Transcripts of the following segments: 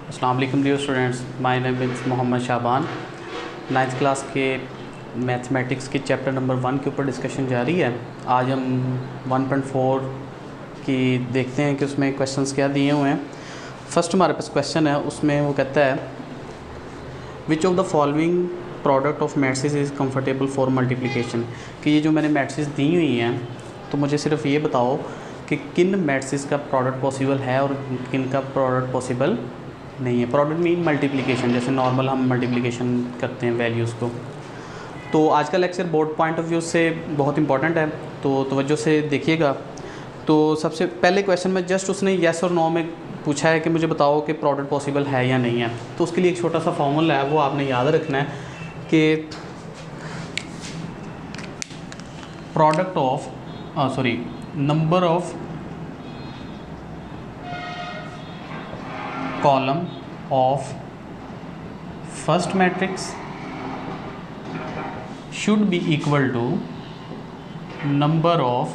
अस्सलाम वालेकुम dear students, my name is Mohammad Shaban. 9th class के मैथमेटिक्स के चैप्टर नंबर 1 के ऊपर डिस्कशन जारी है। आज हम 1.4 की देखते हैं कि उसमें क्वेश्चंस क्या दिए हुए हैं। फर्स्ट हमारे पास क्वेश्चन है, उसमें वो कहता है which of the following product of matrices is comfortable for multiplication. कि ये जो मैंने मैट्रिसेस दी हुई हैं तो मुझे सिर्फ ये बताओ कि किन मैट्रिसेस का प्रोडक्ट पॉसिबल है और किन का प्रोडक्ट पॉसिबल नहीं है। प्रोडक्ट मीन मल्टीप्लिकेशन, जैसे नॉर्मल हम मल्टीप्लिकेशन करते हैं वैल्यूज़ को। तो आज का lecture board point of view से बहुत इंपॉर्टेंट है, तो तवज्जो से देखिएगा। तो सबसे पहले क्वेश्चन में जस्ट उसने येस और नो में पूछा है कि मुझे बताओ कि प्रोडक्ट पॉसिबल है या नहीं है। तो उसके लिए एक छोटा सा फॉर्मूला है, वो आपने याद रखना है कि product of number of column of first matrix should be equal to number of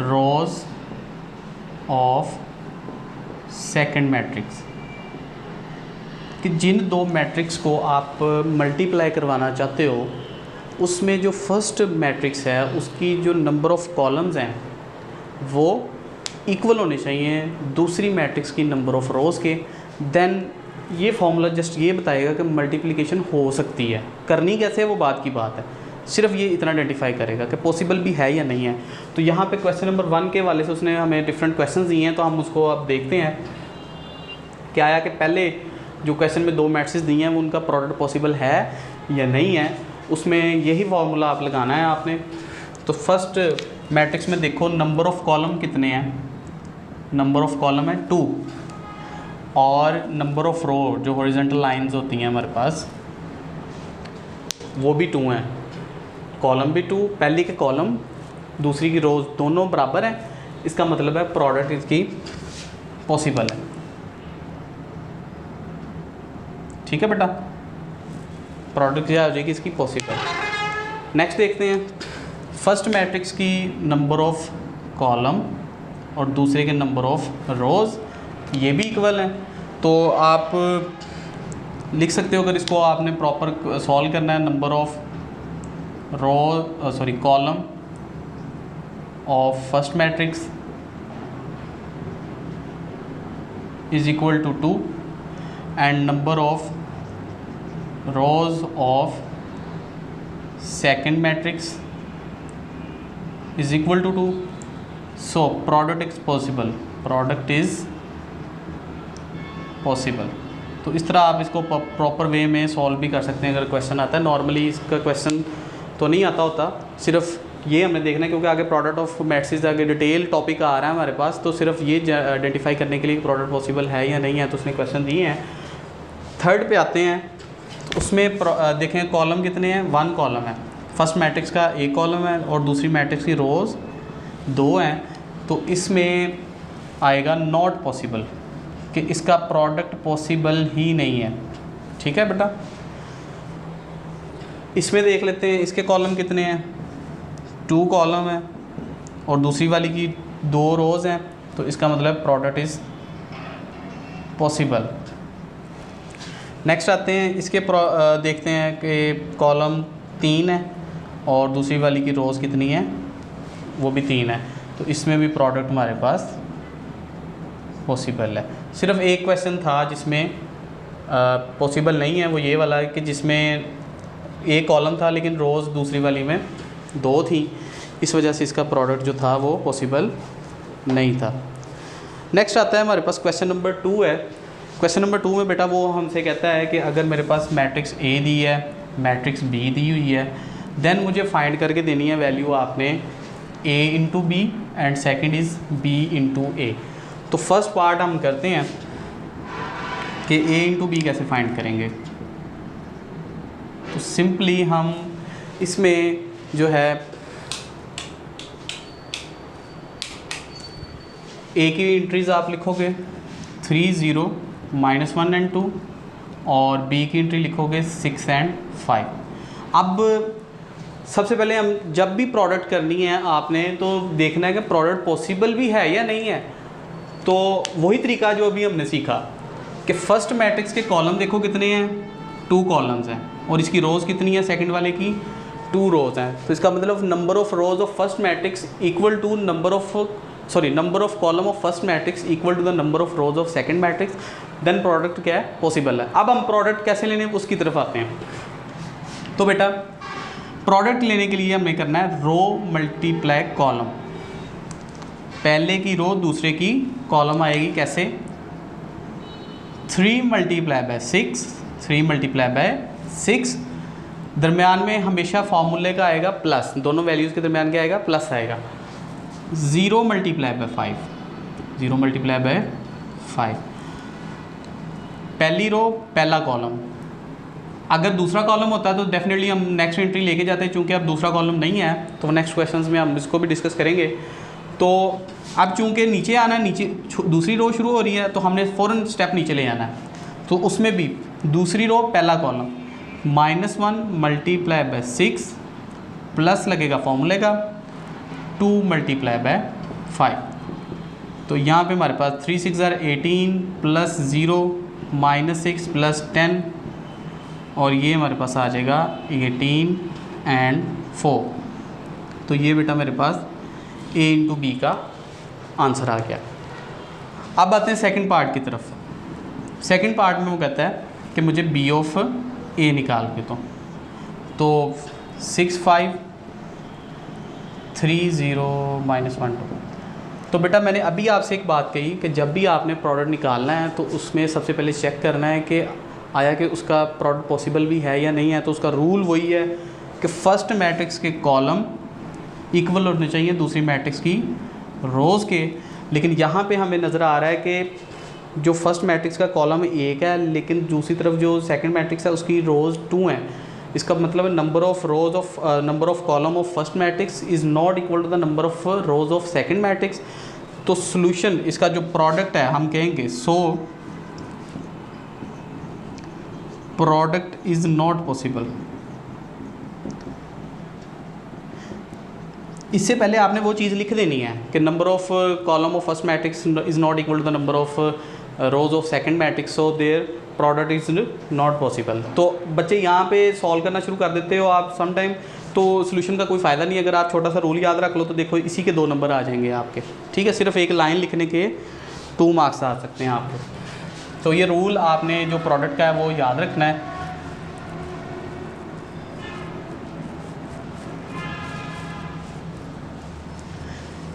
rows of second matrix। कि जिन दो मैट्रिक्स को आप मल्टीप्लाई करवाना चाहते हो उसमें जो फर्स्ट मैट्रिक्स है उसकी जो नंबर ऑफ़ कॉलम्स हैं वो इक्वल होने चाहिए दूसरी मैट्रिक्स की नंबर ऑफ़ रोज़ के। देन ये फॉर्मूला जस्ट ये बताएगा कि मल्टीप्लिकेशन हो सकती है। करनी कैसे है वो बात की बात है, सिर्फ ये इतना आइडेंटिफाई करेगा कि पॉसिबल भी है या नहीं है। तो यहाँ पे क्वेश्चन नंबर 1 के वाले से उसने हमें डिफरेंट क्वेश्चन दिए हैं, तो हम उसको अब देखते हैं। क्या आया कि पहले जो क्वेश्चन में दो मैट्रिक्स दिए हैं वो उनका प्रोडक्ट पॉसिबल है या नहीं है, उसमें यही फार्मूला आप लगाना है आपने। तो फर्स्ट मैट्रिक्स में देखो नंबर ऑफ़ कॉलम कितने हैं। नंबर ऑफ़ कॉलम है 2 और नंबर ऑफ़ रो जो हॉरिजॉन्टल लाइंस होती हैं हमारे पास वो भी 2 हैं। कॉलम भी 2, पहली के कॉलम दूसरी की रोज दोनों बराबर हैं। इसका मतलब है प्रोडक्ट इसकी पॉसिबल है। ठीक है बेटा, प्रोडक्ट क्या हो जाएगी इसकी पॉसिबल। नेक्स्ट देखते हैं, फर्स्ट मैट्रिक्स की नंबर ऑफ़ कॉलम और दूसरे के नंबर ऑफ़ रोज़ ये भी इक्वल हैं। तो आप लिख सकते हो, अगर इसको आपने प्रॉपर सॉल्व करना है, number of column of first matrix is equal to 2 and number of rows of second matrix is equal to 2। So product is possible, product is possible. तो इस तरह आप इसको प्रॉपर वे में सॉल्व भी कर सकते हैं अगर क्वेश्चन आता है। नॉर्मली इसका क्वेश्चन तो नहीं आता होता, सिर्फ ये हमने देखना है क्योंकि आगे प्रोडक्ट ऑफ मैट्रिक्स आगे डिटेल टॉपिक आ रहा है हमारे पास। तो सिर्फ ये आइडेंटिफाई करने के लिए प्रोडक्ट पॉसिबल है या नहीं है, तो उसने क्वेश्चन दिए हैं। थर्ड पे आते हैं, उसमें देखें कॉलम कितने हैं, 1 कॉलम है। फर्स्ट मैट्रिक्स का एक कॉलम है और दूसरी मैट्रिक्स की रोज़ 2 हैं। तो इसमें आएगा नॉट पॉसिबल, कि इसका प्रोडक्ट पॉसिबल ही नहीं है। ठीक है बेटा, इसमें देख लेते हैं इसके कॉलम कितने हैं, 2 कॉलम है और दूसरी वाली की 2 रोज़ हैं। तो इसका मतलब प्रोडक्ट इज़ पॉसिबल। नेक्स्ट आते हैं, इसके देखते हैं कि कॉलम 3 है और दूसरी वाली की रोज़ कितनी है, वो भी 3 है। तो इसमें भी प्रोडक्ट हमारे पास पॉसिबल है। सिर्फ एक क्वेश्चन था जिसमें पॉसिबल नहीं है, वो ये वाला है कि जिसमें एक कॉलम था लेकिन रोज़ दूसरी वाली में 2 थी, इस वजह से इसका प्रोडक्ट जो था वो पॉसिबल नहीं था। नेक्स्ट आता है हमारे पास क्वेश्चन नंबर 2 है। क्वेश्चन नंबर 2 में बेटा वो हमसे कहता है कि अगर मेरे पास मैट्रिक्स ए दी है, मैट्रिक्स बी दी हुई है, देन मुझे फाइंड करके देनी है वैल्यू आपने a into B and second is b into A. तो फर्स्ट पार्ट हम करते हैं कि a इंटू बी कैसे फाइंड करेंगे। तो सिंपली हम इसमें जो है a की एंट्रीज़ आप लिखोगे 3 0 -1 एंड 2 और b की एंट्री लिखोगे 6 एंड 5। अब सबसे पहले हम जब भी प्रोडक्ट करनी है आपने तो देखना है कि प्रोडक्ट पॉसिबल भी है या नहीं है। तो वही तरीका जो अभी हमने सीखा कि फर्स्ट मैट्रिक्स के कॉलम देखो कितने हैं, 2 कॉलम्स हैं, और इसकी रोज़ कितनी है सेकंड वाले की, 2 रोज़ हैं। तो इसका मतलब number of rows of first matrix equal to number of column of first matrix equal to the number of rows of second matrix, then product क्या है, पॉसिबल है। अब हम प्रोडक्ट कैसे लेने उसकी तरफ आते हैं। तो बेटा प्रोडक्ट लेने के लिए हमें करना है रो मल्टीप्लाई कॉलम, पहले की रो दूसरे की कॉलम आएगी कैसे, 3 मल्टीप्लाई बाय 6, 3 मल्टीप्लाई बाय 6, दरमियान में हमेशा फॉर्मूले का आएगा प्लस, दोनों वैल्यूज़ के दरमियान क्या आएगा, प्लस आएगा, 0 मल्टीप्लाई बाय 5, 0 मल्टीप्लाई बाय 5, पहली रो पहला कॉलम। अगर दूसरा कॉलम होता है तो डेफिनेटली हम नेक्स्ट एंट्री लेके जाते हैं, चूँकि अब दूसरा कॉलम नहीं है तो नेक्स्ट क्वेश्चंस में हम इसको भी डिस्कस करेंगे। तो अब चूँकि नीचे आना है, नीचे दूसरी रो शुरू हो रही है तो हमने फ़ौरन स्टेप नीचे ले आना है। तो उसमें भी दूसरी रो पहला कॉलम, -1 मल्टीप्लाई बाय 6 प्लस लगेगा फॉर्मूले का 2 मल्टीप्लाई बाय 5। तो यहाँ पे हमारे पास 3 6 18 प्लस 0 -6 प्लस 10, और ये हमारे पास आ जाएगा 18 एंड 4। तो ये बेटा मेरे पास A इंटू बी का आंसर आ गया। अब आते हैं सेकंड पार्ट की तरफ। सेकंड पार्ट में वो कहता है कि मुझे B ऑफ A निकाल के तो 6 5 3 0 -1 2। तो बेटा मैंने अभी आपसे एक बात कही कि जब भी आपने प्रोडक्ट निकालना है तो उसमें सबसे पहले चेक करना है कि आया कि उसका प्रोडक्ट पॉसिबल भी है या नहीं है। तो उसका रूल वही है कि फर्स्ट मैट्रिक्स के कॉलम इक्वल होने चाहिए दूसरी मैट्रिक्स की रोज़ के। लेकिन यहाँ पे हमें नज़र आ रहा है कि जो फर्स्ट मैट्रिक्स का कॉलम 1 है, लेकिन दूसरी तरफ जो सेकंड मैट्रिक्स है उसकी रोज़ 2 हैं। इसका मतलब number of column of first matrix is not equal to the number of rows of second matrix. तो सोल्यूशन इसका जो प्रोडक्ट है हम कहेंगे so product is not possible. इससे पहले आपने वो चीज़ लिख देनी है कि number of column of first matrix is not equal to the number of rows of second matrix, so their product is not possible. तो बच्चे यहाँ पे सॉल्व करना शुरू कर देते हो आप सम टाइम, तो सोल्यूशन का कोई फ़ायदा नहीं। अगर आप छोटा सा रूल याद रख लो तो देखो इसी के 2 नंबर आ जाएंगे आपके, ठीक है। सिर्फ एक लाइन लिखने के 2 मार्क्स आ सकते हैं आपके। तो ये रूल आपने जो प्रोडक्ट का है वो याद रखना है।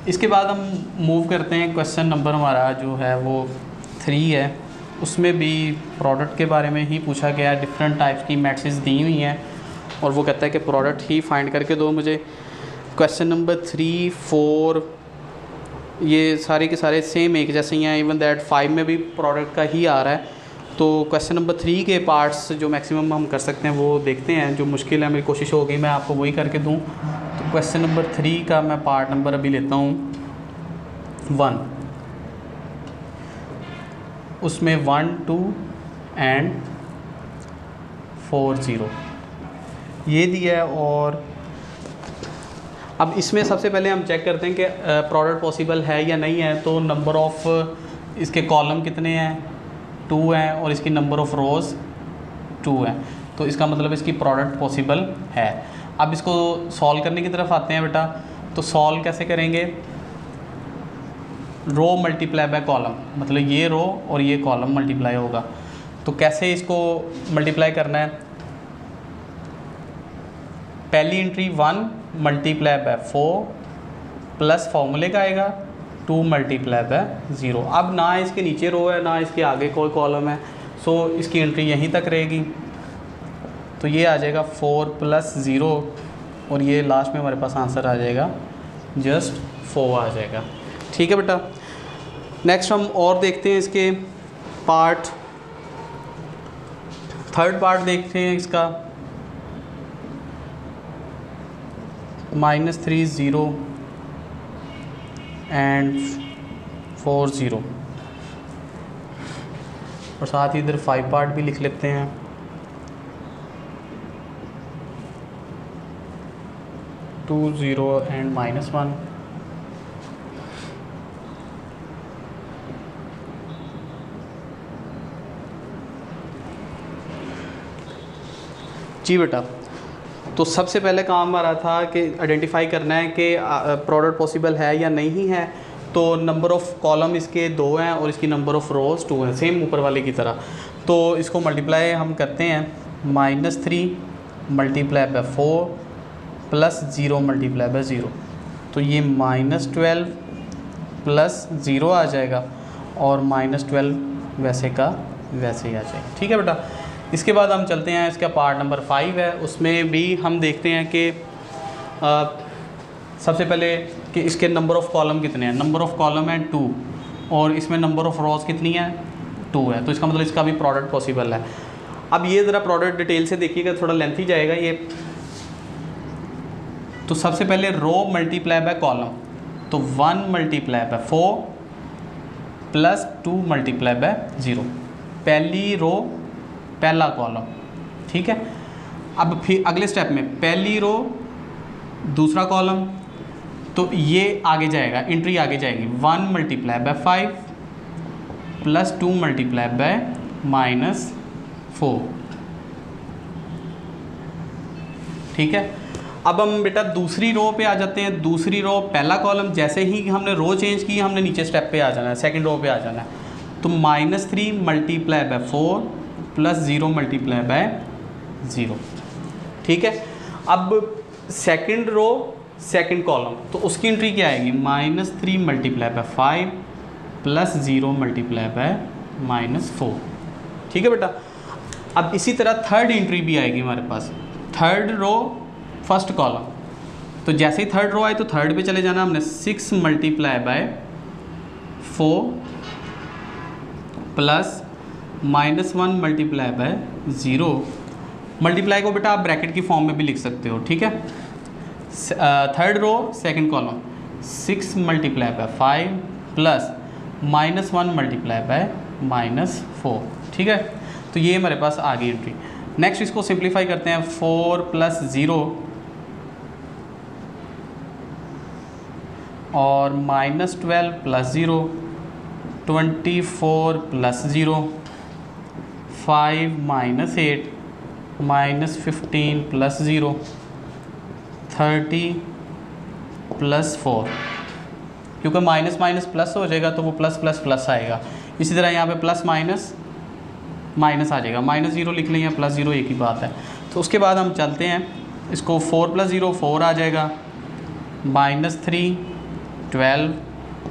इसके बाद हम मूव करते हैं, क्वेश्चन नंबर हमारा जो है वो 3 है। उसमें भी प्रोडक्ट के बारे में ही पूछा गया है। डिफरेंट टाइप्स की मैट्रिक्स दी हुई हैं और वो कहता है कि प्रोडक्ट ही फाइंड करके दो मुझे। क्वेश्चन नंबर 3 4 ये सारे के सारे सेम एक जैसे ही हैं, इवन दैट 5 में भी प्रोडक्ट का ही आ रहा है। तो क्वेश्चन नंबर 3 के पार्ट्स जो मैक्सिमम हम कर सकते हैं वो देखते हैं। जो मुश्किल है मेरी कोशिश होगी मैं आपको वही करके दूं। तो क्वेश्चन नंबर 3 का मैं पार्ट नंबर अभी लेता हूँ 1। उसमें 1 2 एंड 4 0 ये दिया है। और अब इसमें सबसे पहले हम चेक करते हैं कि प्रोडक्ट पॉसिबल है या नहीं है। तो नंबर ऑफ़ इसके कॉलम कितने हैं, 2 हैं, और इसकी नंबर ऑफ़ रोज़ 2 हैं। तो इसका मतलब इसकी प्रोडक्ट पॉसिबल है। अब इसको सॉल्व करने की तरफ आते हैं बेटा। तो सॉल्व कैसे करेंगे, रो मल्टीप्लाई बाय कॉलम, मतलब ये रो और ये कॉलम मल्टीप्लाई होगा। तो कैसे इसको मल्टीप्लाई करना है, पहली एंट्री 1 मल्टीप्लाई बाय 4 प्लस फॉर्मूले का आएगा 2 मल्टीप्लाई बाय 0। अब ना इसके नीचे रो है ना इसके आगे कोई कॉलम है, सो इसकी एंट्री यहीं तक रहेगी। तो ये आ जाएगा 4 प्लस 0 और ये लास्ट में हमारे पास आंसर आ जाएगा जस्ट 4 आ जाएगा। ठीक है बेटा। नेक्स्ट हम और देखते हैं इसके पार्ट, थर्ड पार्ट देखते हैं इसका। -3 0 एंड 4 0 और साथ ही इधर 5 पार्ट भी लिख लेते हैं। टू 0 एंड -1 2 जी बेटा, तो सबसे पहले काम हमारा था कि आइडेंटिफाई करना है कि प्रोडक्ट पॉसिबल है या नहीं है। तो नंबर ऑफ़ कॉलम इसके 2 हैं और इसकी नंबर ऑफ़ रोज़ 2 हैं, सेम ऊपर वाले की तरह। तो इसको मल्टीप्लाई हम करते हैं, -3 multiply by 4 plus 0 multiply by 0, तो ये -12 प्लस 0 आ जाएगा और -12 वैसे का वैसे ही आ जाएगा। ठीक है बेटा, इसके बाद हम चलते हैं, इसका पार्ट नंबर 5 है, उसमें भी हम देखते हैं कि सबसे पहले कि इसके नंबर ऑफ़ कॉलम कितने हैं। नंबर ऑफ़ कॉलम है 2 और इसमें नंबर ऑफ़ रोज़ कितनी है 2 है, तो इसका मतलब इसका भी प्रोडक्ट पॉसिबल है। अब ये ज़रा प्रोडक्ट डिटेल से देखिएगा, थोड़ा लेंथी जाएगा ये। तो सबसे पहले रो मल्टीप्लाई बाय कॉलम, तो 1 multiply by 4 plus 2 multiply by 0, पहली रो पहला कॉलम। ठीक है, अब फिर अगले स्टेप में पहली रो दूसरा कॉलम, तो ये आगे जाएगा, एंट्री आगे जाएगी 1 multiply by 5 plus 2 multiply by -4। ठीक है, अब हम बेटा दूसरी रो पे आ जाते हैं। दूसरी रो पहला कॉलम, जैसे ही हमने रो चेंज की हमने नीचे स्टेप पे आ जाना है, सेकंड रो पे आ जाना है। तो -3 multiply by 4 plus 0 multiply by 0। ठीक है, अब सेकंड रो सेकंड कॉलम, तो उसकी एंट्री क्या आएगी, -3 multiply by 5 plus 0 multiply by -4। ठीक है बेटा, अब इसी तरह थर्ड एंट्री भी आएगी हमारे पास, थर्ड रो फर्स्ट कॉलम। तो जैसे ही थर्ड रो आए तो थर्ड पे चले जाना हमने, 6 multiply by 4 plus -1 multiply by 0। Multiply को बेटा आप ब्रैकेट की फॉर्म में भी लिख सकते हो। ठीक है, third row second column, 6 multiply by 5 plus -1 multiply by -4। ठीक है, तो ये हमारे पास आ गई एंट्री। नेक्स्ट इसको सिंप्लीफाई करते हैं, 4 प्लस 0 और -12 प्लस 0, 24 प्लस 0, 5 -8 -15 प्लस 0, 30 प्लस 4, क्योंकि माइनस माइनस प्लस हो जाएगा तो वो प्लस प्लस प्लस आएगा। इसी तरह यहाँ पे प्लस माइनस माइनस आ जाएगा, -0 लिख लें या +0 एक ही बात है। तो उसके बाद हम चलते हैं, इसको 4 + 0 4 आ जाएगा, -3 12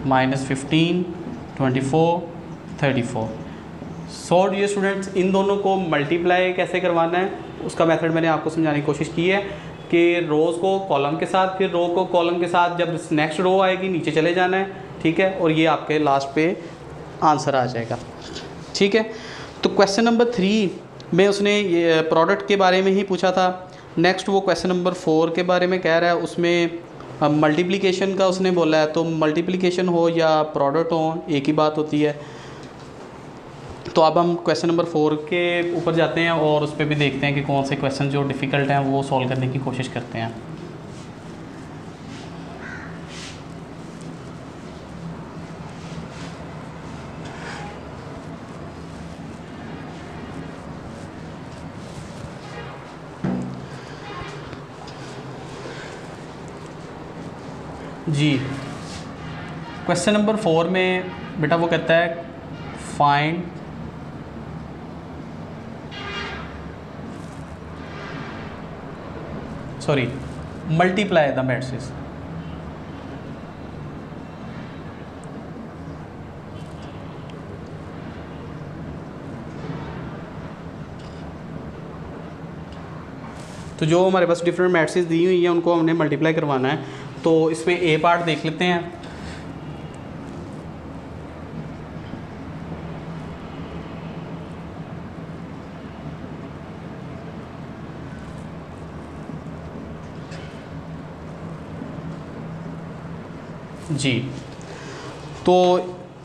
-15 24 34। सो डियर स्टूडेंट्स, इन दोनों को मल्टीप्लाई कैसे करवाना है उसका मेथड मैंने आपको समझाने की कोशिश की है कि रोज़ को कॉलम के साथ, फिर रो को कॉलम के साथ, जब नेक्स्ट रो आएगी नीचे चले जाना है। ठीक है, और ये आपके लास्ट पे आंसर आ जाएगा। ठीक है, तो क्वेश्चन नंबर 3 में उसने ये प्रोडक्ट के बारे में ही पूछा था। नेक्स्ट वो क्वेश्चन नंबर 4 के बारे में कह रहा है, उसमें मल्टीप्लिकेशन का उसने बोला है। तो मल्टीप्लिकेशन हो या प्रोडक्ट हो एक ही बात होती है। तो अब हम क्वेश्चन नंबर 4 के ऊपर जाते हैं और उस पर भी देखते हैं कि कौन से क्वेश्चन जो डिफ़िकल्ट हैं वो सॉल्व करने की कोशिश करते हैं। जी, क्वेश्चन नंबर 4 में बेटा वो कहता है फाइंड मल्टीप्लाई द मैट्रिक्स। तो जो हमारे पास डिफरेंट मैट्रिक्स दी हुई हैं उनको हमने मल्टीप्लाई करवाना है। तो इसमें ए पार्ट देख लेते हैं। जी, तो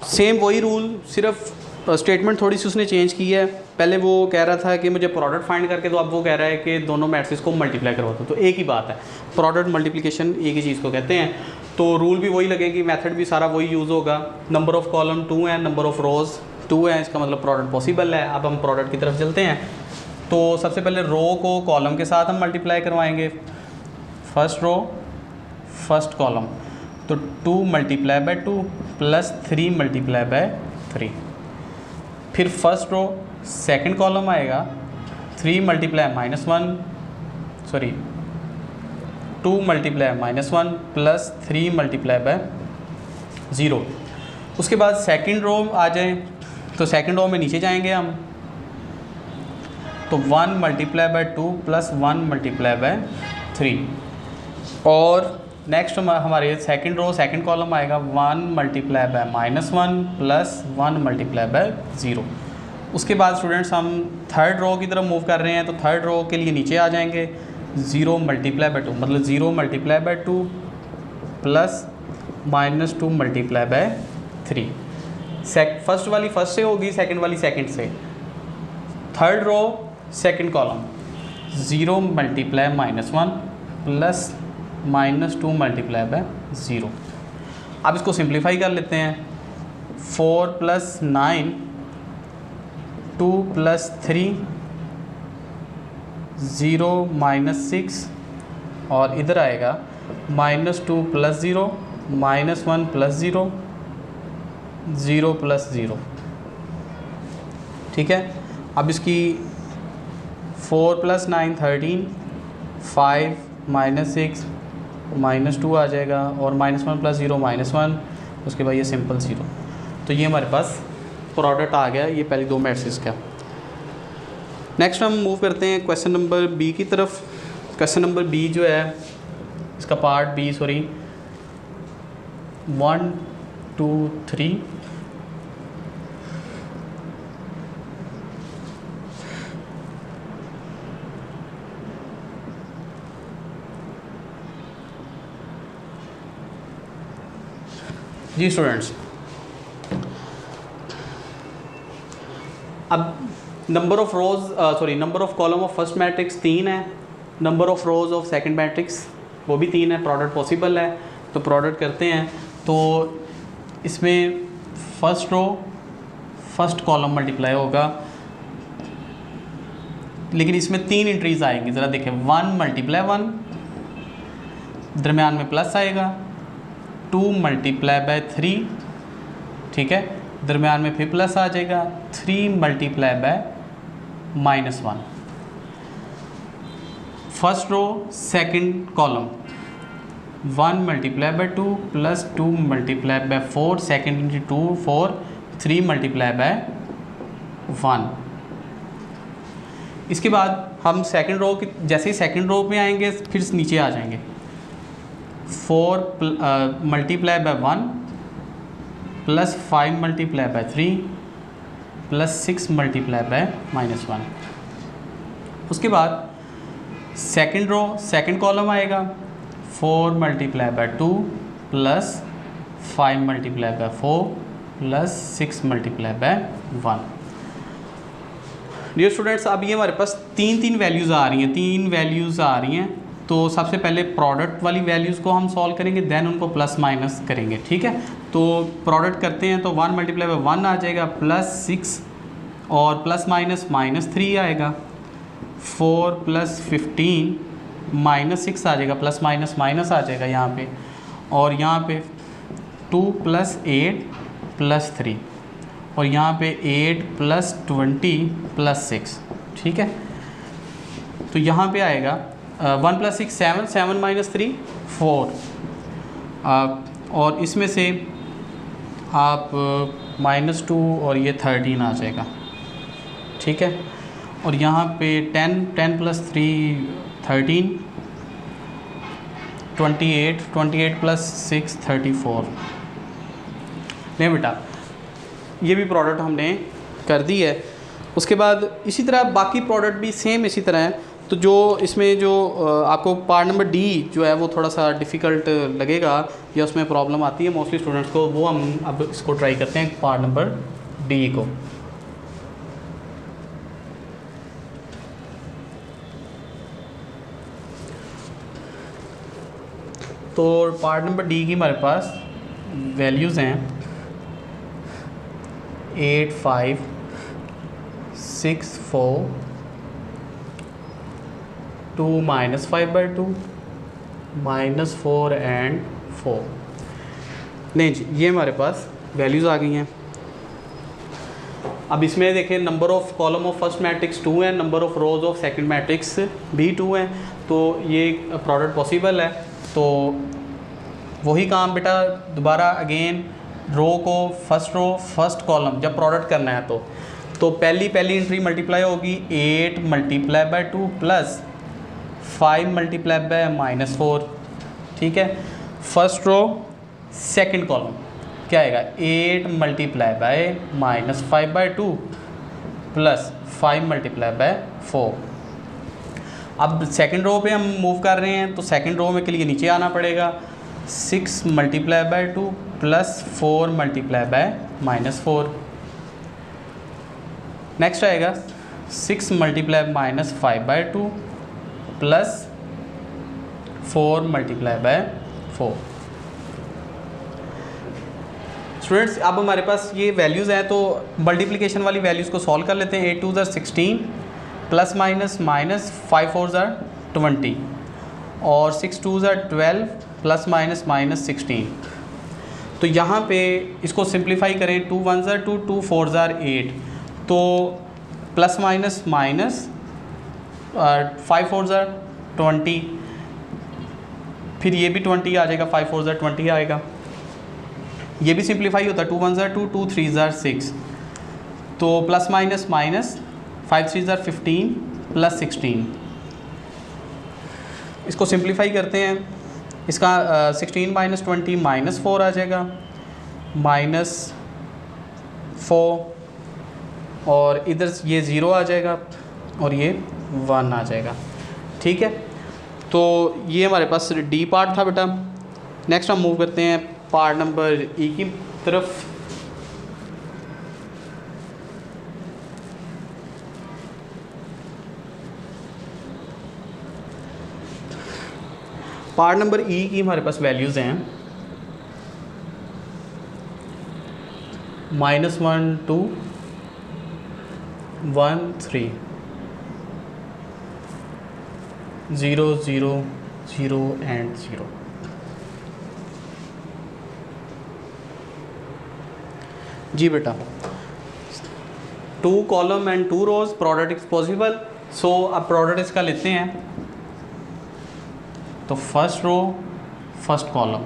सेम वही रूल, सिर्फ स्टेटमेंट थोड़ी सी उसने चेंज की है। पहले वो कह रहा था कि मुझे प्रोडक्ट फाइंड करके, तो अब वो कह रहा है कि दोनों मैट्रिक्स को मल्टीप्लाई करवा दो। तो एक ही बात है, प्रोडक्ट मल्टीप्लिकेशन एक ही चीज़ को कहते हैं। तो रूल भी वही लगेगी, मेथड भी सारा वही यूज़ होगा। नंबर ऑफ़ कॉलम 2 है, नंबर ऑफ़ रोज़ 2 है, इसका मतलब प्रोडक्ट पॉसिबल है। अब हम प्रोडक्ट की तरफ चलते हैं। तो सबसे पहले रो को कॉलम के साथ हम मल्टीप्लाई करवाएंगे, फर्स्ट रो फर्स्ट कॉलम, तो 2 multiply by 2 plus 3 multiply by 3। फिर फर्स्ट रो सेकंड कॉलम आएगा 3 multiply -1 sorry 2 multiply -1 plus 3 multiply by 0। उसके बाद सेकंड रो आ जाए, तो सेकंड रो में नीचे जाएंगे हम, तो 1 multiply by 2 plus 1 multiply by 3। और नेक्स्ट हमारे सेकंड रो सेकंड कॉलम आएगा 1 multiply by -1 plus 1 multiply by 0। उसके बाद स्टूडेंट्स हम थर्ड रो की तरफ मूव कर रहे हैं, तो थर्ड रो के लिए नीचे आ जाएंगे, 0 मल्टीप्लाई बाय 2 मतलब 0 multiply by 2 plus -2 multiply by 3। First वाली फर्स्ट से होगी, सेकंड वाली सेकंड से। Third row second column 0 multiply -1 plus -2 multiply by 0। अब इसको सिंप्लीफाई कर लेते हैं, 4 प्लस 9 2 प्लस 3 0 -6 और इधर आएगा -2 प्लस 0 -1 प्लस 0 0 प्लस 0। ठीक है, अब इसकी 4 प्लस 9 13 5 -6 -2 आ जाएगा और -1 प्लस 0 -1, उसके बाद ये सिंपल 0। तो ये हमारे पास प्रोडक्ट आ गया, ये पहले दो मैट्रिक्स का। नेक्स्ट हम मूव करते हैं क्वेश्चन नंबर बी की तरफ। क्वेश्चन नंबर बी जो है इसका पार्ट बी 1 2 3 जी स्टूडेंट्स, अब number of rose number of column of first matrix 3 है, number of rows of second matrix वो भी 3 है, प्रोडक्ट पॉसिबल है, तो प्रोडक्ट करते हैं। तो इसमें first row first column multiply होगा, लेकिन इसमें 3 एंट्रीज आएंगी, ज़रा देखें, 1 मल्टीप्लाई 1, दरम्यान में प्लस आएगा, 2 मल्टीप्लाई बाय 3, ठीक है, दरम्यान में फिर प्लस आ जाएगा, 3 multiply by -1। First row second column 1 multiply by 2 plus 2 multiply by 4, second into 2 4, 3 multiply by 1। इसके बाद हम सेकंड रो की जैसे ही सेकंड रो में आएंगे फिर नीचे आ जाएंगे, 4 multiply by 1 plus 5 multiply by 3 plus 6 multiply by -1। उसके बाद सेकंड रो सेकंड कॉलम आएगा, 4 multiply by 2 plus 5 multiply by 4 plus 6 multiply by 1। Dear students, अब ये हमारे पास तीन वैल्यूज़ आ रही हैं, 3 वैल्यूज़ आ रही हैं। तो सबसे पहले प्रोडक्ट वाली वैल्यूज़ को हम सॉल्व करेंगे, देन उनको प्लस माइनस करेंगे, ठीक है। तो प्रोडक्ट करते हैं, तो 1 मल्टीप्लाई बाय 1 आ जाएगा प्लस 6 और प्लस माइनस -3 आएगा, 4 प्लस 15 -6 आ जाएगा, प्लस माइनस माइनस आ जाएगा यहाँ पे, और यहाँ पे 2 प्लस 8 प्लस 3 और यहाँ पे 8 प्लस 20 प्लस 6, ठीक है। तो यहाँ पे आएगा 1 प्लस 6 7, 7 माइनस 3 4, और इसमें से आप -2 और ये 13 आ जाएगा, ठीक है। और यहाँ पे 10 प्लस 3 13, 28 प्लस 6 34। नहीं बेटा, ये भी प्रोडक्ट हमने कर दी है। उसके बाद इसी तरह बाकी प्रोडक्ट भी सेम इसी तरह है। तो जो इसमें जो आपको पार्ट नंबर डी जो है वो थोड़ा सा डिफ़िकल्ट लगेगा या उसमें प्रॉब्लम आती है मोस्टली स्टूडेंट्स को, वो हम अब इसको ट्राई करते हैं पार्ट नंबर डी को। तो पार्ट नंबर डी की हमारे पास वैल्यूज़ हैं 8 5 6 4 2 -5/2 -4 एंड 4। नहीं जी, ये हमारे पास वैल्यूज़ आ गई हैं। अब इसमें देखें number of column of first matrix 2 है, number of rose of second matrix भी 2 है, तो ये प्रोडक्ट पॉसिबल है। तो वही काम बेटा दोबारा अगेन रो को फर्स्ट कॉलम जब प्रोडक्ट करना है तो पहली एंट्री मल्टीप्लाई होगी 8 × 2 प्लस 5 × -4, ठीक है। फर्स्ट रो सेकंड कॉलम क्या आएगा 8 × -5/2 प्लस 5 × 4। अब सेकंड रो पे हम मूव कर रहे हैं तो सेकंड रो में के लिए नीचे आना पड़ेगा 6 × 2 प्लस 4 × -4। नेक्स्ट आएगा 6 × -5/2 प्लस 4 × 4। स्टूडेंट्स अब हमारे पास ये वैल्यूज़ हैं तो मल्टीप्लिकेशन वाली वैल्यूज़ को सॉल्व कर लेते हैं। 8 2 = 16 प्लस माइनस 5 4 = 20 और 6 2 = 12 प्लस माइनस 16। तो यहाँ पे इसको सिंप्लीफाई करें 2 1 = 2 2 4 = 8, तो प्लस माइनस 5 4 = 20, फिर ये भी 20 आ जाएगा, 5 4 = 20 आएगा। ये भी सिंप्लीफाई होता है 2 1 = 2 2 3 = 6, तो प्लस माइनस 5 3 = 15 प्लस 16। इसको सिंप्लीफाई करते हैं, इसका 16 - 20 -4 आ जाएगा, -4 और इधर ये 0 आ जाएगा और ये 1 आ जाएगा, ठीक है। तो ये हमारे पास डी पार्ट था बेटा। नेक्स्ट हम मूव करते हैं पार्ट नंबर ई की तरफ। पार्ट नंबर ई की हमारे पास वैल्यूज़ हैं -1 2 1 3 0 0 0 एंड 0। जी बेटा 2 column and 2 rows product is possible. So अब प्रोडक्ट इसका लेते हैं। तो first row first column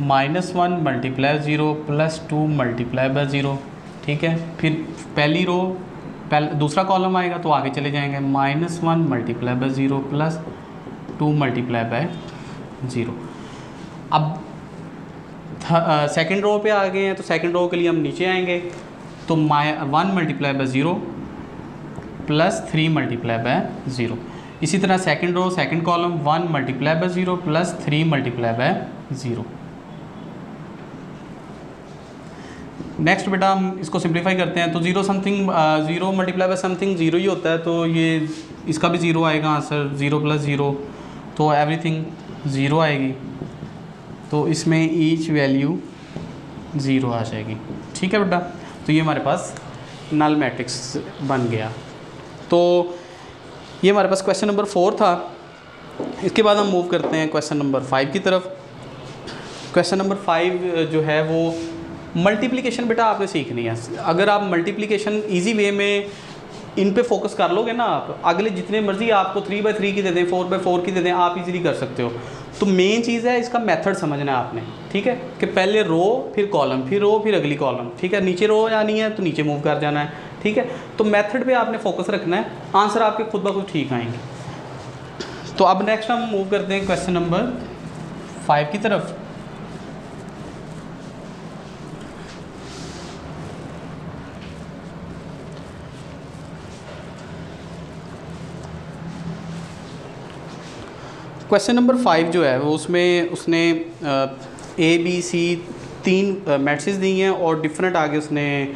-1 × 0 plus 2 × 0, ठीक है। फिर पहली रो दूसरा कॉलम आएगा तो आगे चले जाएंगे -1 × 0 प्लस 2 × 0। अब सेकंड रो पे आ गए हैं तो सेकंड रो के लिए हम नीचे आएंगे तो 1 × 0 प्लस 3 × 0। इसी तरह second row second column 1 × 0 plus 3 × 0। Next बेटा हम इसको सिंप्लीफाई करते हैं तो 0 समथिंग 0 × समथिंग 0 ही होता है, तो ये इसका भी 0 आएगा आंसर, 0 + 0 तो एवरीथिंग 0 आएगी, तो इसमें ईच वैल्यू 0 आ जाएगी, ठीक है बेटा। तो ये हमारे पास नल मैट्रिक्स बन गया। तो ये हमारे पास क्वेश्चन नंबर 4 था। इसके बाद हम मूव करते हैं क्वेश्चन नंबर 5 की तरफ। क्वेश्चन नंबर 5 जो है वो मल्टीप्लिकेशन बेटा आपने सीखनी है। अगर आप मल्टीप्लिकेशन इजी वे में इन पे फोकस कर लोगे ना, आप अगले जितने मर्जी आपको 3/3 की दे दें, 4/4 की दे दें, आप इजीली कर सकते हो। तो मेन चीज़ है इसका मेथड समझना है आपने, ठीक है, कि पहले रो फिर कॉलम फिर रो फिर अगली कॉलम, ठीक है। नीचे रो आनी है तो नीचे मूव कर जाना है, ठीक है। तो मेथड पे आपने फोकस रखना है, आंसर आपके खुद ब खुद ठीक आएंगे। तो अब नेक्स्ट हम मूव करते हैं क्वेश्चन नंबर 5 की तरफ। क्वेश्चन नंबर 5 जो है वो उसमें उसने ABC 3 मैट्रिसेस दी हैं और डिफरेंट आगे उसने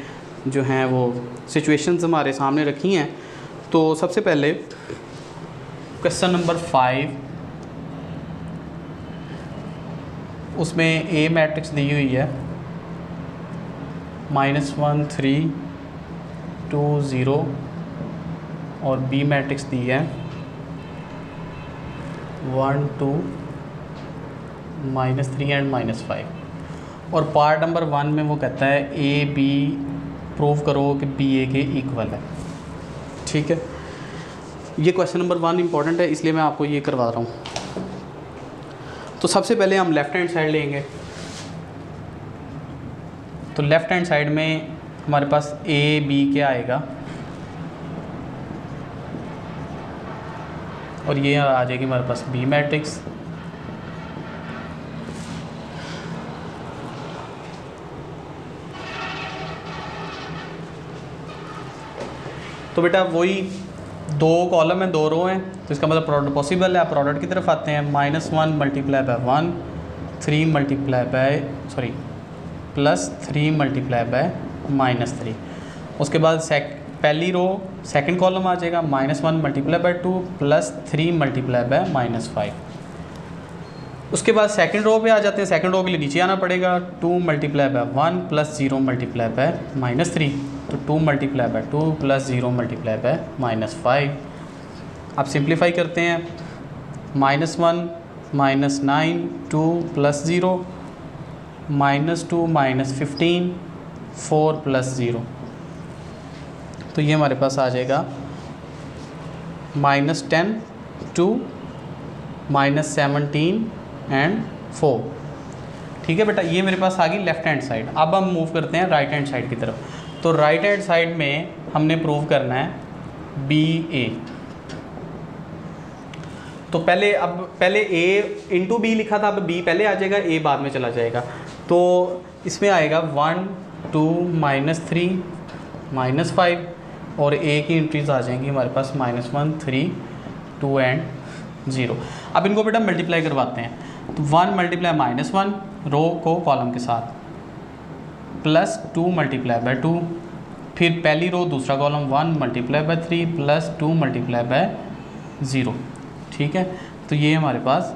जो हैं वो सिचुएशंस हमारे सामने रखी हैं। तो सबसे पहले क्वेश्चन नंबर 5 उसमें A मैट्रिक्स दी हुई है -1 3 2 0 और B मैट्रिक्स दी है 1 2 -3 एंड -5। और पार्ट नंबर 1 में वो कहता है ए बी प्रूव करो कि बी ए के इक्वल है। ठीक है, ये क्वेश्चन नंबर 1 इंपॉर्टेंट है, इसलिए मैं आपको ये करवा रहा हूँ। तो सबसे पहले हम लेफ़्ट हैंड साइड लेंगे। तो लेफ़्ट हैंड साइड में हमारे पास ए बी क्या आएगा, और ये आ जाएगी हमारे पास बी मैट्रिक्स। तो बेटा वही 2 कॉलम हैं 2 रो हैं, तो इसका मतलब प्रोडक्ट पॉसिबल है। आप प्रोडक्ट की तरफ आते हैं। -1 multiply by 1 3 multiply by +3 multiply by -3। उसके बाद पहली रो सेकंड कॉलम आ जाएगा -1 मल्टीप्लाई बाय 2 +3 मल्टीप्लाई बाय -5। उसके बाद सेकंड रो पे आ जाते हैं। सेकंड रो के लिए नीचे आना पड़ेगा। 2 मल्टीप्लाई बाय 1 +0 मल्टीप्लाई बाय -3। तो 2 मल्टीप्लाई बाय 2 +0 मल्टीप्लाई बाय -5। आप सिंप्लीफाई करते हैं। -1 -9 2 +0 -2 -15 4 +0। तो ये हमारे पास आ जाएगा -10 2 -17 एंड 4। ठीक है बेटा, ये मेरे पास आ गई लेफ़्ट हैंड साइड। अब हम मूव करते हैं राइट हैंड साइड की तरफ। तो राइट हैंड साइड में हमने प्रूव करना है बी ए। तो पहले ए इंटू बी लिखा था, अब बी पहले आ जाएगा, ए बाद में चला जाएगा। तो इसमें आएगा 1 2 -3 -5, और ए की एंट्रीज आ जाएंगी हमारे पास -1 3 2 एंड 0। अब इनको बेटा मल्टीप्लाई करवाते हैं। तो 1 मल्टीप्लाई -1 रो को कॉलम के साथ, +2 मल्टीप्लाई बाय 2, फिर पहली रो दूसरा column 1 multiply by 3 +2 multiply by 0। ठीक है, तो ये हमारे पास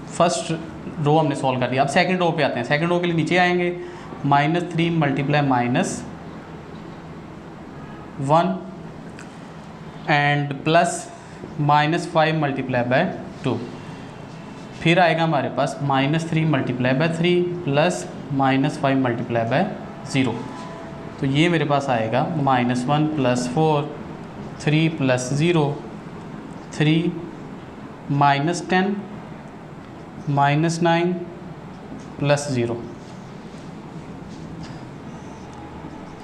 फर्स्ट रो हमने सॉल्व कर दिया। अब सेकंड रो पे आते हैं। सेकंड रो के लिए नीचे आएंगे। -3 मल्टीप्लाई -1 एंड +-5 मल्टीप्लाई बाय 2। फिर आएगा हमारे पास -3 मल्टीप्लाई बाय 3 +-5 मल्टीप्लाई बाय 0। तो ये मेरे पास आएगा -1 +4 3 +0 3 -10 -9 +0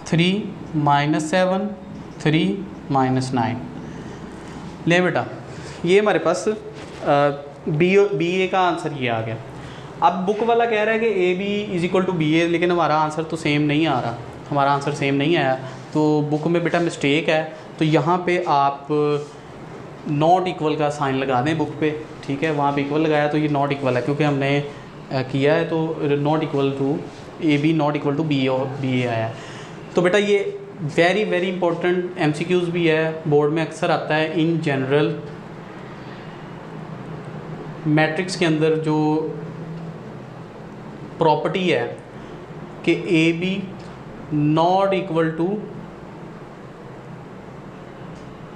3 -7 3 -9। ले बेटा, ये हमारे पास बी ए का आंसर ये आ गया। अब बुक वाला कह रहा है कि A B is equal to B A, लेकिन हमारा आंसर तो सेम नहीं आ रहा। हमारा आंसर सेम नहीं आया, तो बुक में बेटा मिस्टेक है। तो यहाँ पे आप नॉट इक्वल का साइन लगा दें बुक पे। ठीक है, वहाँ पे इक्वल लगाया तो ये नॉट इक्वल है, क्योंकि हमने किया है तो not equal to A B not equal to B A आया है। तो बेटा ये वेरी वेरी इंपॉर्टेंट MCQs भी है, बोर्ड में अक्सर आता है। इन जनरल मैट्रिक्स के अंदर जो प्रॉपर्टी है कि A B not equal to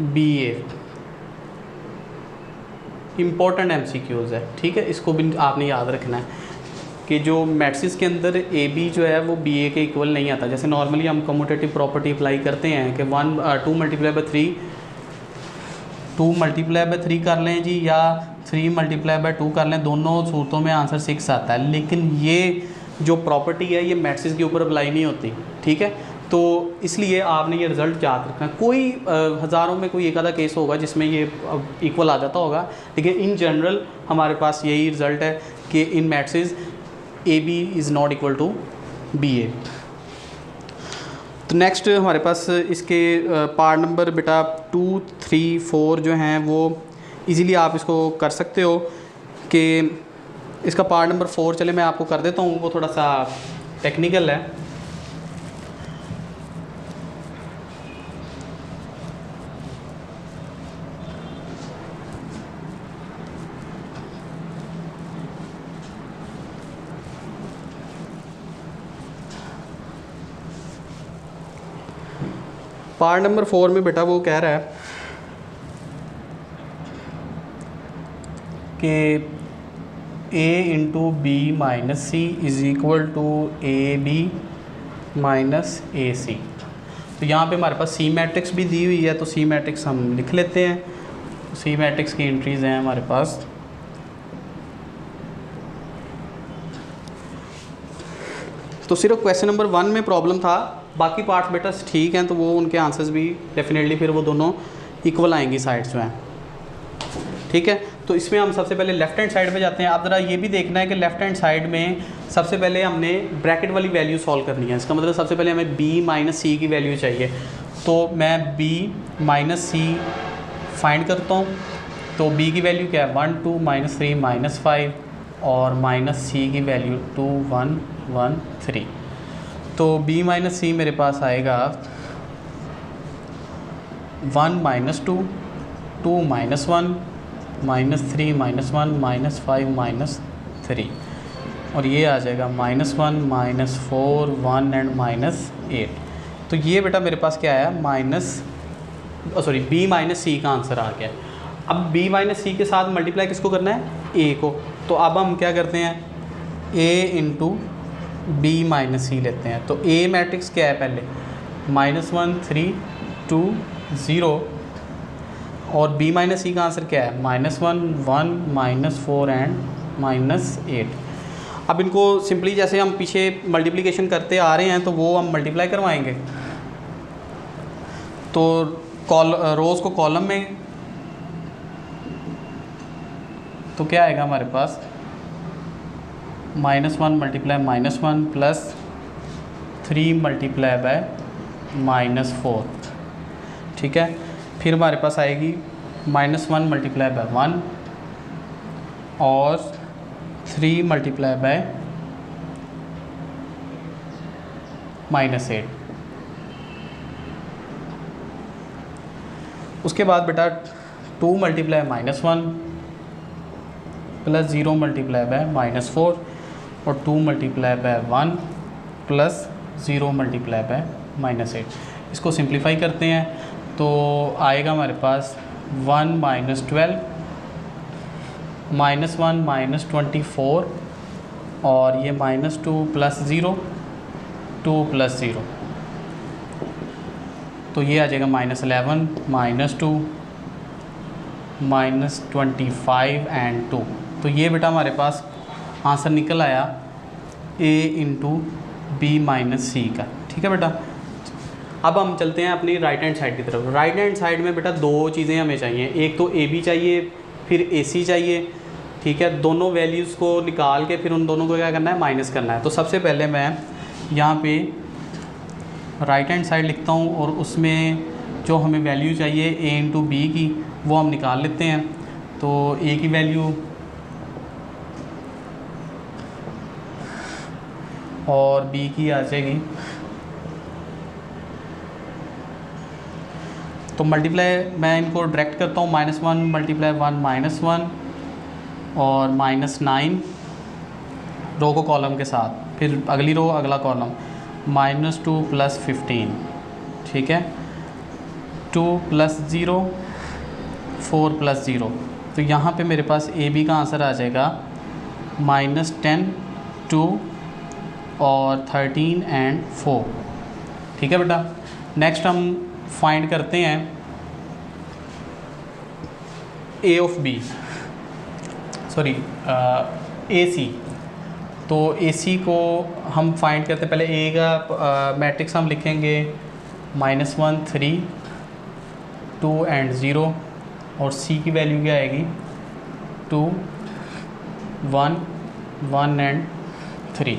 B A, important MCQs है। ठीक है, इसको भी आपने याद रखना है कि जो मैट्रिक्स के अंदर ए बी जो है वो बी ए के इक्वल नहीं आता। जैसे नॉर्मली हम कम्यूटेटिव प्रॉपर्टी अप्लाई करते हैं कि 2 मल्टीप्लाई बाय 3 2 मल्टीप्लाई बाय 3 कर लें जी, या 3 मल्टीप्लाई बाय 2 कर लें। दोनों सूरतों में आंसर 6 आता है, लेकिन ये जो प्रॉपर्टी है ये मैट्रिक्स के ऊपर अप्लाई नहीं होती। ठीक है, तो इसलिए आपने ये रिज़ल्ट याद रखना है। कोई हज़ारों में कोई एक आधा केस होगा जिसमें ये इक्वल आ जाता होगा, लेकिन इन जनरल हमारे पास यही रिज़ल्ट है कि इन matrix A B is not equal to B A. तो नेक्स्ट हमारे पास इसके पार्ट नंबर बेटा 2 3 4 जो हैं वो इजीली आप इसको कर सकते हो कि इसका पार्ट नंबर 4 चले मैं आपको कर देता हूँ, वो थोड़ा सा टेक्निकल है। पार्ट नंबर 4 में बेटा वो कह रहा है कि a into B minus C is equal to A B minus A C. तो यहाँ पे हमारे पास सी मैट्रिक्स भी दी हुई है, तो सी मैट्रिक्स हम लिख लेते हैं। सी मैट्रिक्स की एंट्रीज़ हैं हमारे पास, तो सिर्फ क्वेश्चन नंबर 1 में प्रॉब्लम था, बाकी पार्ट्स बेटा ठीक हैं, तो वो उनके आंसर्स भी डेफिनेटली फिर वो दोनों इक्वल आएंगी साइड्स में, ठीक है। तो इसमें हम सबसे पहले लेफ्ट हैंड साइड पे जाते हैं। आप ज़रा ये भी देखना है कि लेफ्ट हैंड साइड में सबसे पहले हमने ब्रैकेट वाली वैल्यू सॉल्व करनी है। इसका मतलब सबसे पहले हमें b माइनस सी की वैल्यू चाहिए, तो मैं b माइनस सी फाइंड करता हूँ। तो b की वैल्यू क्या है 1 2 -3 -5 और माइनस सी की वैल्यू 2 1 1 3। तो b माइनस सी मेरे पास आएगा 1 -2 2 -1 -3 -1 -5 -3 और ये आ जाएगा -1 -4 1 एंड -8। तो ये बेटा मेरे पास क्या आया b माइनस सी का आंसर आ गया। अब b माइनस सी के साथ मल्टीप्लाई किसको करना है, a को। तो अब हम क्या करते हैं, a इंटू b माइनस सी लेते हैं। तो a मैट्रिक्स क्या है पहले -1 3 2 0 और b माइनस सी का आंसर क्या है -1 1 -4 एंड -8। अब इनको सिंपली जैसे हम पीछे मल्टीप्लिकेशन करते आ रहे हैं तो वो हम मल्टीप्लाई करवाएंगे। तो रोज़ को कॉलम में, तो क्या आएगा हमारे पास -1 × -1 प्लस 3 × -4, ठीक है। फिर हमारे पास आएगी -1 × 1 और 3 × -8। उसके बाद बेटा 2 × -1 प्लस 0 × -4 और 2 × 1 प्लस 0 × -8। इसको सिंप्लीफाई करते हैं तो आएगा हमारे पास 1 - 12 -1 -24 और ये -2 प्लस 0 2 प्लस 0, तो ये आ जाएगा -11 -2 -25 एंड 2। तो ये बेटा हमारे पास आंसर निकल आया a इंटू बी माइनस सी का, ठीक है बेटा। अब हम चलते हैं अपनी राइट हैंड साइड की तरफ। राइट हैंड साइड में बेटा दो चीज़ें हमें चाहिए, एक तो ए बी चाहिए, फिर ए सी चाहिए, ठीक है। दोनों वैल्यूज़ को निकाल के फिर उन दोनों को क्या करना है, माइनस करना है। तो सबसे पहले मैं यहाँ पे राइट हैंड साइड लिखता हूँ और उसमें जो हमें वैल्यू चाहिए ए इंटू बी की वो हम निकाल लेते हैं। तो ए की वैल्यू और बी की आ जाएगी, तो मल्टीप्लाई मैं इनको डायरेक्ट करता हूँ, -1 × 1 -1 और -9 रो को कॉलम के साथ, फिर अगली रो अगला कॉलम -2 + 15, ठीक है। 2 + 0 4 + 0, तो यहाँ पे मेरे पास ए बी का आंसर आ जाएगा -10 2 और 13 एंड 4, ठीक है बेटा। नेक्स्ट हम फाइंड करते हैं ए of B, sorry A C. तो ए सी को हम फाइंड करते हैं, पहले ए का मैट्रिक्स हम लिखेंगे -1 3 2 एंड 0 और सी की वैल्यू क्या आएगी 2 1 1 एंड 3।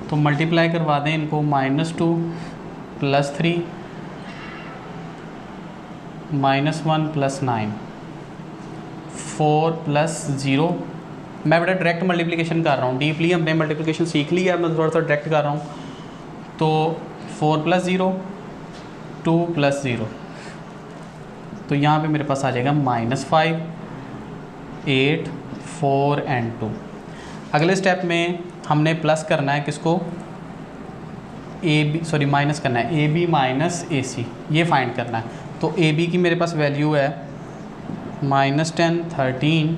तो मल्टीप्लाई करवा दें इनको, -2 + 3 -1 + 9 4 + 0। मैं बेटा डायरेक्ट मल्टीप्लिकेशन कर रहा हूँ, डीपली हमने मल्टीप्लिकेशन सीख ली है, मैं थोड़ा सा डायरेक्ट कर रहा हूँ। तो 4 + 0 2 + 0, तो यहाँ पे मेरे पास आ जाएगा -5 8 4 एंड 2। अगले स्टेप में हमने प्लस करना है किसको, ए बी, सॉरी माइनस करना है ए बी माइनस ए सी, ये फाइंड करना है। तो ए बी की मेरे पास वैल्यू है -10 13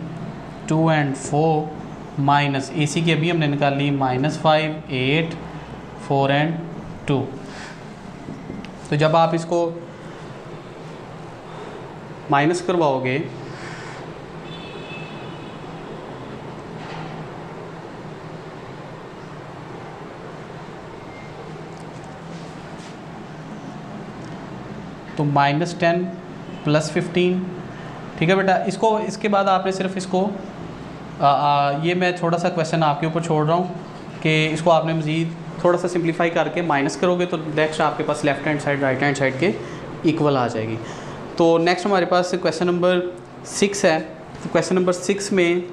2 and 4 माइनस AC की अभी हमने निकाल ली -5, 8, 4 and 2। तो जब आप इसको माइनस करवाओगे तो -10 + 15, ठीक है बेटा। इसके बाद आपने सिर्फ इसको ये मैं थोड़ा सा क्वेश्चन आपके ऊपर छोड़ रहा हूँ कि इसको आपने मज़ीद थोड़ा सा सिंप्लीफाई करके माइनस करोगे तो नेक्स्ट आपके पास left hand side right hand side के इक्वल आ जाएगी। तो नेक्स्ट हमारे पास क्वेश्चन नंबर 6 है। तो क्वेश्चन नंबर 6 में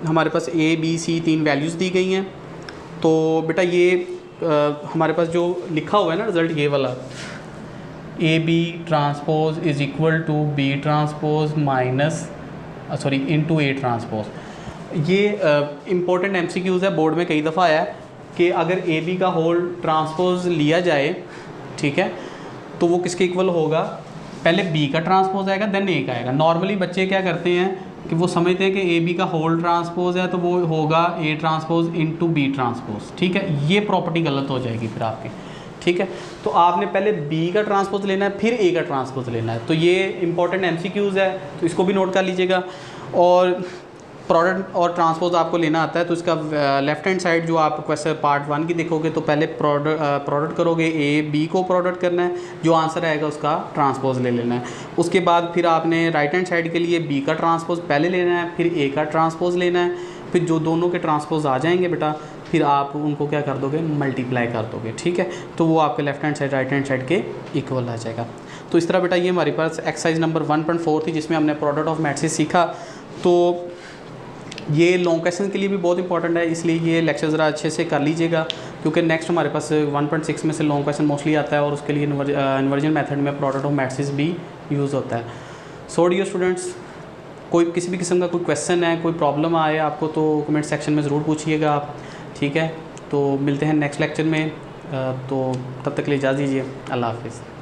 हमारे पास A, B, C 3 वैल्यूज़ दी गई हैं। तो बेटा ये हमारे पास जो लिखा हुआ है ना रिज़ल्ट ये वाला AB transpose is equal to B transpose into A transpose. ये इम्पोर्टेंट MCQs है, बोर्ड में कई दफ़ा आया है कि अगर AB का होल ट्रांसपोज लिया जाए, ठीक है, तो वो किसके इक्वल होगा? पहले B का ट्रांसपोज आएगा देन A का आएगा। नॉर्मली बच्चे क्या करते हैं कि वो समझते हैं कि AB का होल ट्रांसपोज है तो वो होगा A transpose into B transpose, ठीक है। ये प्रॉपर्टी गलत हो जाएगी फिर आपकी, ठीक है। तो आपने पहले B का ट्रांसपोज लेना है फिर A का ट्रांसपोज लेना है। तो ये इंपॉर्टेंट MCQs है, तो इसको भी नोट कर लीजिएगा। और प्रोडक्ट और ट्रांसपोज आपको लेना आता है तो इसका लेफ्ट हैंड साइड जो आप क्वेश्चन पार्ट 1 की देखोगे तो पहले प्रोडक्ट करोगे, A B को प्रोडक्ट करना है, जो आंसर आएगा उसका ट्रांसपोज ले लेना है। उसके बाद फिर आपने राइट हैंड साइड के लिए B का ट्रांसपोज पहले लेना है फिर A का ट्रांसपोज लेना है। फिर जो दोनों के ट्रांसपोज आ जाएंगे बेटा फिर आप उनको क्या कर दोगे? मल्टीप्लाई कर दोगे, ठीक है। तो वो आपके left hand side right hand side के इक्वल आ जाएगा। तो इस तरह बेटा ये हमारे पास एक्सरसाइज नंबर 1.4 थी जिसमें हमने प्रोडक्ट ऑफ मैट्रिक्स सीखा। तो ये लॉन्ग क्वेश्चन के लिए भी बहुत इंपॉर्टेंट है, इसलिए ये लेक्चर ज़रा अच्छे से कर लीजिएगा क्योंकि नेक्स्ट हमारे पास 1.6 में से लॉन्ग क्वेश्चन मोस्टली आता है और उसके लिए इन्वर्जन मेथड में प्रोडक्ट ऑफ मैट्रिक्स भी यूज़ होता है। सो डियर स्टूडेंट्स, कोई किसी भी किस्म का कोई क्वेश्चन है, कोई प्रॉब्लम आए आपको तो कमेंट सेक्शन में ज़रूर पूछिएगा आप, ठीक है। तो मिलते हैं नेक्स्ट लेक्चर में, तो तब तक के लिए इजाज़त दीजिए। अल्लाह हाफ़िज़।